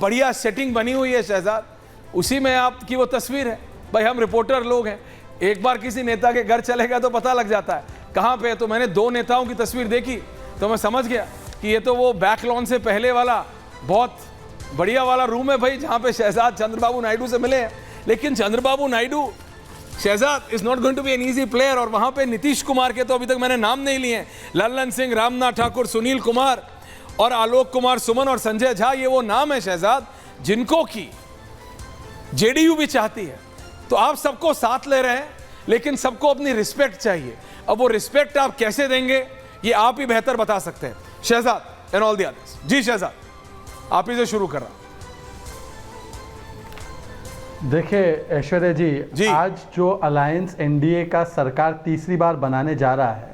बढ़िया सेटिंग बनी हुई है शहजाद, उसी में आपकी वो तस्वीर है। भाई हम रिपोर्टर लोग हैं, एक बार किसी नेता के घर चलेगा तो पता लग जाता है कहाँ पे है। तो मैंने 2 नेताओं की तस्वीर देखी तो मैं समझ गया कि ये तो वो बैक लॉन से पहले वाला बहुत बढ़िया वाला रूम है भाई, जहाँ पे शहजाद चंद्रबाबू नायडू से मिले हैं। लेकिन Chandrababu Naidu, Shahzad is not going to be an easy player. और वहाँ पे नीतीश कुमार के तो अभी तक मैंने नाम नहीं लिए हैं, लल्लन सिंह, रामनाथ ठाकुर, सुनील कुमार और आलोक कुमार सुमन और संजय झा, ये वो नाम है शहजाद जिनको की जेडीयू भी चाहती है। तो आप सबको साथ ले रहे हैं, लेकिन सबको अपनी रिस्पेक्ट चाहिए। अब वो रिस्पेक्ट आप कैसे देंगे ये आप ही बेहतर बता सकते हैं Shahzad and all the others. जी शहजाद, आप ही से शुरू कर रहा हूं। देखिए ऐश्वर्या जी, आज जो अलायंस एनडीए का सरकार तीसरी बार बनाने जा रहा है,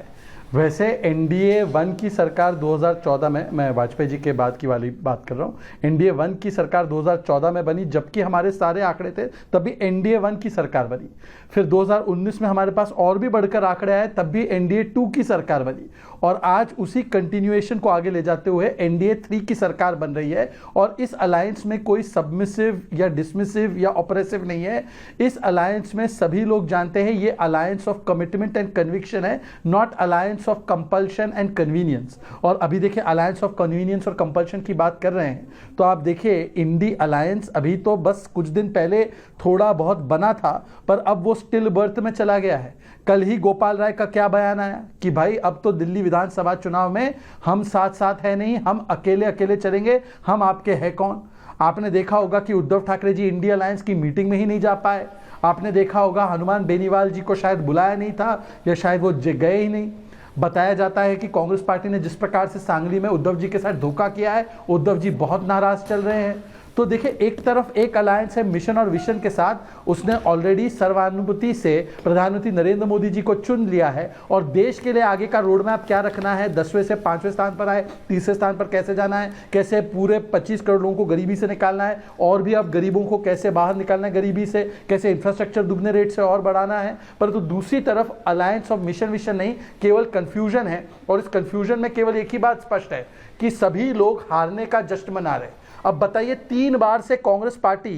वैसे एनडीए 1 की सरकार 2014 में, मैं वाजपेयी जी के बाद की वाली बात कर रहा हूँ, एनडीए 1 की सरकार 2014 में बनी, जबकि हमारे सारे आंकड़े थे तभी एनडीए 1 की सरकार बनी। फिर 2019 में हमारे पास और भी बढ़कर आंकड़े आए, तब भी एनडीए 2 की सरकार बनी। और आज उसी कंटिन्यूएशन को आगे ले जाते हुए एनडीए 3 की सरकार बन रही है। और इस अलायंस में कोई सबमिसिव या डिसमिसिव या ऑपरेसिव नहीं है। इस अलायंस में सभी लोग जानते हैं ये alliance of commitment and conviction है, not alliance of compulsion and convenience. और अभी देखिए अलायंस ऑफ कन्वीनियंस और कंपल्शन की बात कर रहे हैं तो आप देखिए इंडी अलायंस अभी तो बस कुछ दिन पहले थोड़ा बहुत बना था, पर अब वो स्टिल बर्थ में चला गया है। कल ही गोपाल राय का क्या बयान आया कि भाई अब तो दिल्ली विधानसभा चुनाव में हम साथ साथ है नहीं, हम अकेले अकेले चलेंगे, हम आपके हैं कौन। आपने देखा होगा कि उद्धव ठाकरे जी इंडिया अलायंस की मीटिंग में ही नहीं जा पाए। आपने देखा होगा हनुमान बेनीवाल जी को शायद बुलाया नहीं था या शायद वो गए ही नहीं। बताया जाता है कि कांग्रेस पार्टी ने जिस प्रकार से सांगली में उद्धव जी के साथ धोखा किया है, उद्धव जी बहुत नाराज चल रहे हैं। तो देखिए एक तरफ एक अलायंस है मिशन और विजन के साथ, उसने ऑलरेडी सर्वानुमति से प्रधानमंत्री नरेंद्र मोदी जी को चुन लिया है और देश के लिए आगे का रोड मैप क्या रखना है, 10वें से 5वें स्थान पर आए, तीसरे स्थान पर कैसे जाना है, कैसे पूरे 25 करोड़ लोगों को गरीबी से निकालना है और भी अब गरीबों को कैसे बाहर निकालना है गरीबी से, कैसे इंफ्रास्ट्रक्चर दुगने रेट से और बढ़ाना है। परंतु दूसरी तरफ अलायंस ऑफ मिशन विजन नहीं, केवल कन्फ्यूजन है। और इस कन्फ्यूजन में केवल एक ही बात स्पष्ट है कि सभी लोग हारने का जश्न मना रहे हैं। अब बताइए 3 बार से कांग्रेस पार्टी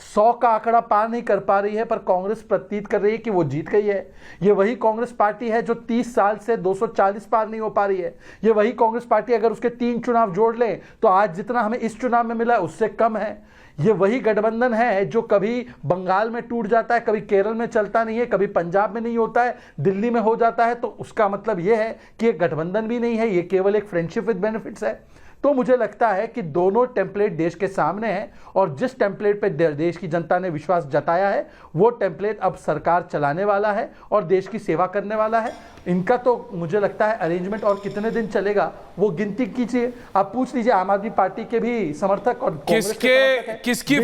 100 का आंकड़ा पार नहीं कर पा रही है, पर कांग्रेस प्रतीत कर रही है कि वो जीत गई है। ये वही कांग्रेस पार्टी है जो 30 साल से 240 पार नहीं हो पा रही है। ये वही कांग्रेस पार्टी अगर उसके 3 चुनाव जोड़ ले तो आज जितना हमें इस चुनाव में मिला है उससे कम है। ये वही गठबंधन है जो कभी बंगाल में टूट जाता है, कभी केरल में चलता नहीं है, कभी पंजाब में नहीं होता है, दिल्ली में हो जाता है। तो उसका मतलब ये है कि ये गठबंधन भी नहीं है, ये केवल एक फ्रेंडशिप विद बेनिफिट्स है। तो मुझे लगता है कि दोनों टेम्पलेट देश के सामने हैं और जिस टेम्पलेट पे देश की जनता ने विश्वास जताया है वो टेम्पलेट अब सरकार चलाने वाला है और देश की सेवा करने वाला है। इनका तो मुझे लगता है अरेंजमेंट और कितने दिन चलेगा वो गिनती कीजिए। आप पूछ लीजिए आम आदमी पार्टी के भी समर्थक और किसकी